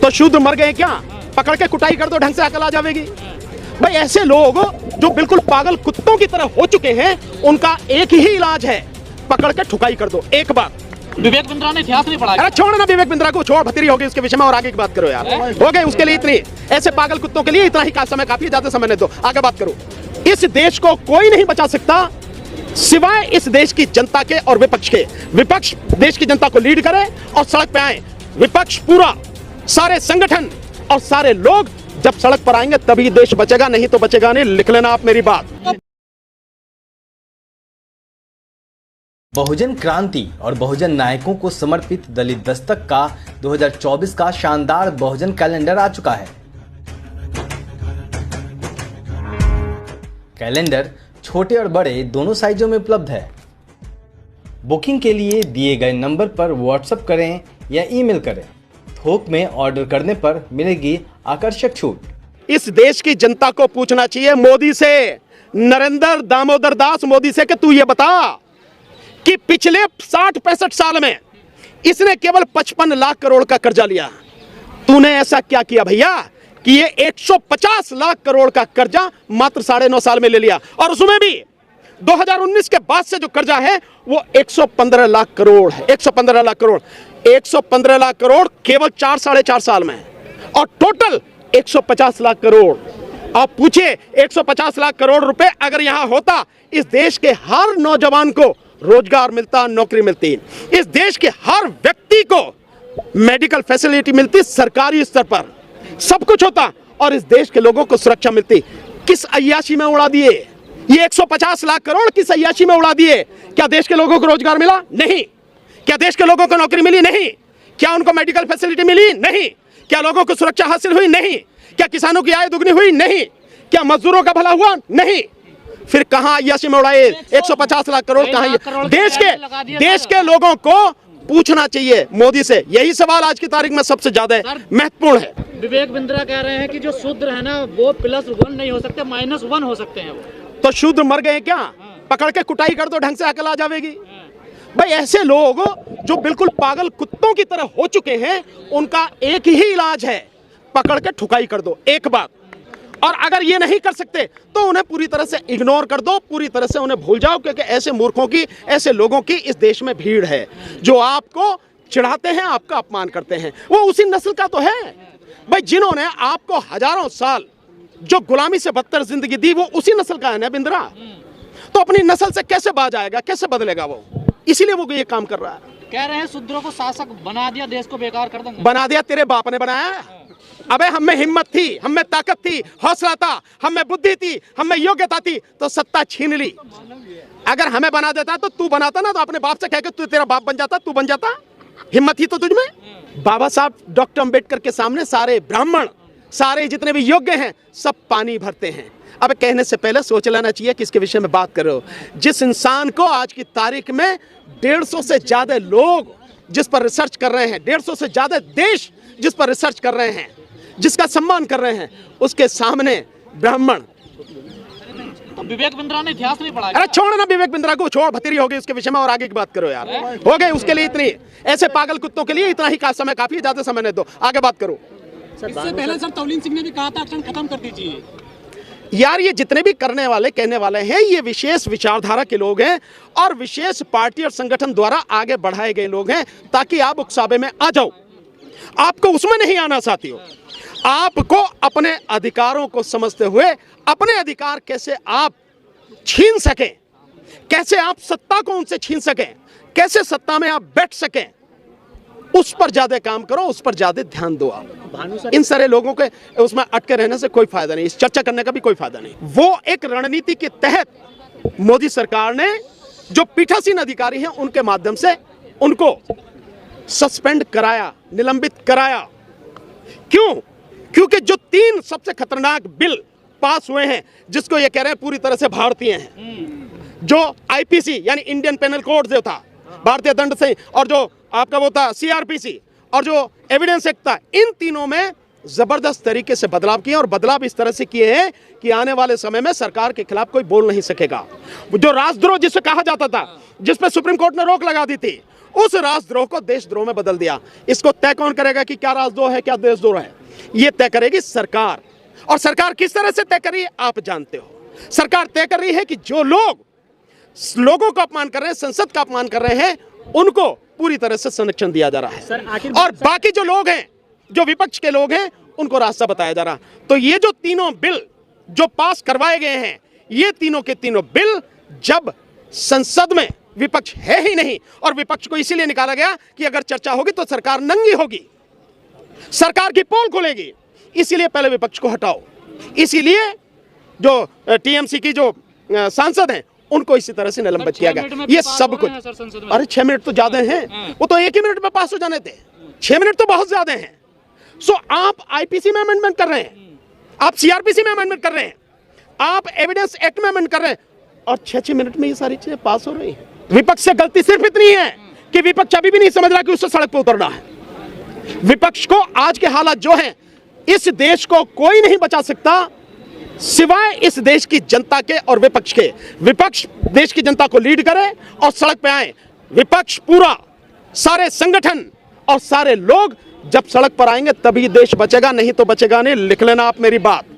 तो शूद्र मर गए क्या? पकड़ के कुटाई कर दो, ढंग से अकल आ जाएगी। भाई ऐसे लोग जो बिल्कुल पागल कुत्तों की तरह हो चुके हैं, उनका एक ही इलाज है, पकड़ के ठुकाई कर दो एक बार। विवेक बिंद्रा ने इतिहास नहीं पढ़ा। अरे छोड़ ना विवेक बिंद्रा को, छोड़, भतीरी होगी उसके विषय में, और आगे की बात करो यार। हो गए उसके लिए इतनी, ऐसे पागल कुत्तों के लिए इतना ही समय काफी, ज्यादा समय नहीं दो, आगे बात करो। इस देश को कोई नहीं बचा सकता सिवाय इस देश की जनता के और विपक्ष के। विपक्ष देश की जनता को लीड करे और सड़क पे आए, विपक्ष पूरा, सारे संगठन और सारे लोग जब सड़क पर आएंगे तभी देश बचेगा, नहीं तो बचेगा नहीं। लिख लेना आप मेरी बात। बहुजन क्रांति और बहुजन नायकों को समर्पित दलित दस्तक का 2024 का शानदार बहुजन कैलेंडर आ चुका है। कैलेंडर छोटे और बड़े दोनों साइजों में उपलब्ध है। बुकिंग के लिए दिए गए नंबर पर व्हाट्सएप करें या ईमेल करें। थोक में ऑर्डर करने पर मिलेगी आकर्षक छूट। इस देश की जनता को पूछना चाहिए मोदी से, नरेंद्र दामोदर दास मोदी से, कि तू ये बता कि पिछले 60-65 साल में इसने केवल 55 लाख करोड़ का कर्जा लिया। तूने ऐसा क्या किया भैया कि ये 150 लाख करोड़ का कर्जा मात्र 9.5 साल में ले लिया, और उसमें भी 2019 के बाद से जो कर्जा है वो 115 लाख करोड़ है। 115 लाख करोड़, 115 लाख करोड़ केवल 4-4.5 साल में, और टोटल 150 लाख करोड़। आप पूछिए 150 लाख करोड़ रुपए अगर यहां होता, इस देश के हर नौजवान को रोजगार मिलता, नौकरी मिलती, इस देश के हर व्यक्ति को मेडिकल फैसिलिटी मिलती, सरकारी स्तर पर सब कुछ होता, और इस देश के लोगों को सुरक्षा मिलती। किस अय्याशी में उड़ा दिए ये 150 लाख करोड़? किस अय्याशी में उड़ा दिए? क्या देश के लोगों को रोजगार मिला? नहीं। क्या देश के लोगों को नौकरी मिली? नहीं। क्या उनको मेडिकल फैसिलिटी मिली? नहीं। क्या लोगों को सुरक्षा हासिल हुई? नहीं। क्या किसानों की आय दुगनी हुई? नहीं। क्या मजदूरों का भला हुआ? नहीं। फिर कहां अय्याशी में उड़ाए 150 लाख करोड़? कहां? देश के लोगों को पूछना चाहिए मोदी से। यही सवाल आज की तारीख में सबसे ज्यादा महत्वपूर्ण है। विवेक बिंद्रा कह रहे हैं कि जो शूद्र है ना वो +1 नहीं हो सकते, -1 हो सकते हैं वो। तो शूद्र मर गए क्या? पकड़ के कुटाई कर दो, ढंग से अकल आ जाएगी। भाई ऐसे लोग जो बिल्कुल पागल कुत्तों की तरह हो चुके हैं, उनका एक ही इलाज है, पकड़ के ठुकाई कर दो एक बार। और अगर ये नहीं कर सकते तो उन्हें पूरी तरह से इग्नोर कर दो, पूरी तरह से उन्हें भूल जाओ, क्योंकि ऐसे मूर्खों की, ऐसे लोगों की इस देश में भीड़ है जो आपको चिढ़ाते हैं, आपका अपमान करते हैं। वो उसी नस्ल का तो है भाई, जिन्होंने आपको हजारों साल जो गुलामी से बदतर जिंदगी दी, वो उसी नस्ल का है ना बिंद्रा। तो अपनी नस्ल से कैसे बाज आएगा, कैसे बदलेगा वो? इसीलिए वो ये काम कर रहा है। कह रहे हैं शूद्रों को शासक बना दिया, देश को बेकार कर देंगे। बना दिया? तेरे बाप ने बनाया? अबे हम में हिम्मत थी, हम में ताकत थी, हौसला था, हम में बुद्धि थी, हम में योग्यता थी, तो सत्ता छीन ली। अगर हमें बना देता तो तू बनाता ना, तो अपने बाप से कह के तू, तेरा बाप बन जाता, तू बन जाता। हिम्मत ही तो तुझ में। बाबा साहब डॉक्टर अंबेडकर के सामने सारे ब्राह्मण, सारे जितने भी योग्य हैं, सब पानी भरते हैं। अब कहने से पहले सोच लेना चाहिए किसके विषय में बात कर रहे हो। जिस इंसान को आज की तारीख में 150 से ज्यादा लोग जिस पर रिसर्च कर रहे हैं, 150 से ज्यादा देश जिस पर रिसर्च कर रहे हैं, जिसका सम्मान कर रहे हैं, उसके सामने ब्राह्मण। तो विवेक बिंद्रा ने इतिहास नहीं पढ़ा। अरे छोड़ ना विवेक बिंद्रा को, छोड़, भतीरी होगी उसके विषय में, और आगे की बात करो यार। हो गए उसके लिए इतनी, ऐसे पागल कुत्तों के लिए इतना ही समय काफी, ज्यादा समय नहीं दो, आगे बात करो। इससे पहले सर तौलीन सिंह ने भी कहा था एक्शन खत्म कर दीजिए। यार ये जितने भी करने वाले, कहने वाले हैं, ये विशेष विचारधारा के लोग हैं और विशेष पार्टी और संगठन द्वारा आगे बढ़ाए गए लोग हैं, ताकि आप उकसावे में आ जाओ। आपको उसमें नहीं आना साथियों। आपको अपने अधिकारों को समझते हुए अपने अधिकार कैसे आप छीन सकें, कैसे आप सत्ता को उनसे छीन सकें, कैसे सत्ता में आप बैठ सकें, उस पर ज्यादा काम करो, उस पर ज्यादा ध्यान दो। आप इन सारे लोगों के उसमें अटके रहने से कोई फायदा नहीं, इस चर्चा करने का भी कोई फायदा नहीं। वो एक रणनीति के तहत मोदी सरकार ने जो पीठासीन अधिकारी हैं उनके माध्यम से उनको सस्पेंड कराया, निलंबित कराया। क्यों? क्योंकि जो 3 सबसे खतरनाक बिल पास हुए हैं, जिसको ये कह रहे हैं पूरी तरह से भारतीय हैं, जो आईपीसी यानी इंडियन पेनल कोड जो था, भारतीय दंड संहिता, और जो आपका वो था सीआरपीसी, और जो एविडेंस एक्ट था, इन तीनों में जबरदस्त तरीके से बदलाव किए, और बदलाव इस तरह से किए हैं कि आने वाले समय में सरकार के खिलाफ कोई बोल नहीं सकेगा। जो राजद्रोह जिसे कहा जाता था, जिस पे सुप्रीम कोर्ट ने रोक लगा दी थी, उस राजद्रोह को देशद्रोह में बदल दिया। इसको तय कौन करेगा कि क्या राजद्रोह है, क्या देशद्रोह है? यह तय करेगी सरकार। और सरकार किस तरह से तय कर रही है आप जानते हो। सरकार तय कर रही है कि जो लोग लोगों का अपमान कर रहे हैं, संसद का अपमान कर रहे हैं, उनको पूरी तरह से संरक्षण दिया जा रहा है, और बाकी जो लोग हैं, जो विपक्ष के लोग हैं, उनको रास्ता बताया जा रहा। तो ये जो तीनों बिल जो पास करवाए गए हैं, ये तीनों के तीनों बिल जब संसद में विपक्ष है ही नहीं, और विपक्ष को इसीलिए निकाला गया कि अगर चर्चा होगी तो सरकार नंगी होगी, सरकार की पोल खुलेगी, इसीलिए पहले विपक्ष को हटाओ। इसीलिए जो टीएमसी की जो सांसद हैं उनको इसी तरह से निलंबित किया गया। ये सब कुछ, अरे 6 मिनट तो ज्यादा हैं, वो तो 1 ही मिनट में पास हो जाने थे, 6 मिनट तो बहुत ज्यादा हैं। सो आप आईपीसी में अमेंडमेंट कर रहे हैं, आप सीआरपीसी में अमेंडमेंट कर रहे हैं, आप एविडेंस एक्ट में अमेंडमेंट कर रहे हैं, और 6 मिनट में ये सारी चीजें पास हो रही हैं। विपक्ष से गलती सिर्फ इतनी है कि विपक्ष अभी भी नहीं समझ रहा कि उससे सड़क पर उतरना है। विपक्ष को आज के हालात जो हैं, इस देश को कोई नहीं बचा सकता सिवाय इस देश की जनता के और विपक्ष के। विपक्ष देश की जनता को लीड करे और सड़क पे आए। विपक्ष पूरा, सारे संगठन और सारे लोग जब सड़क पर आएंगे तभी देश बचेगा, नहीं तो बचेगा नहीं। लिख लेना आप मेरी बात।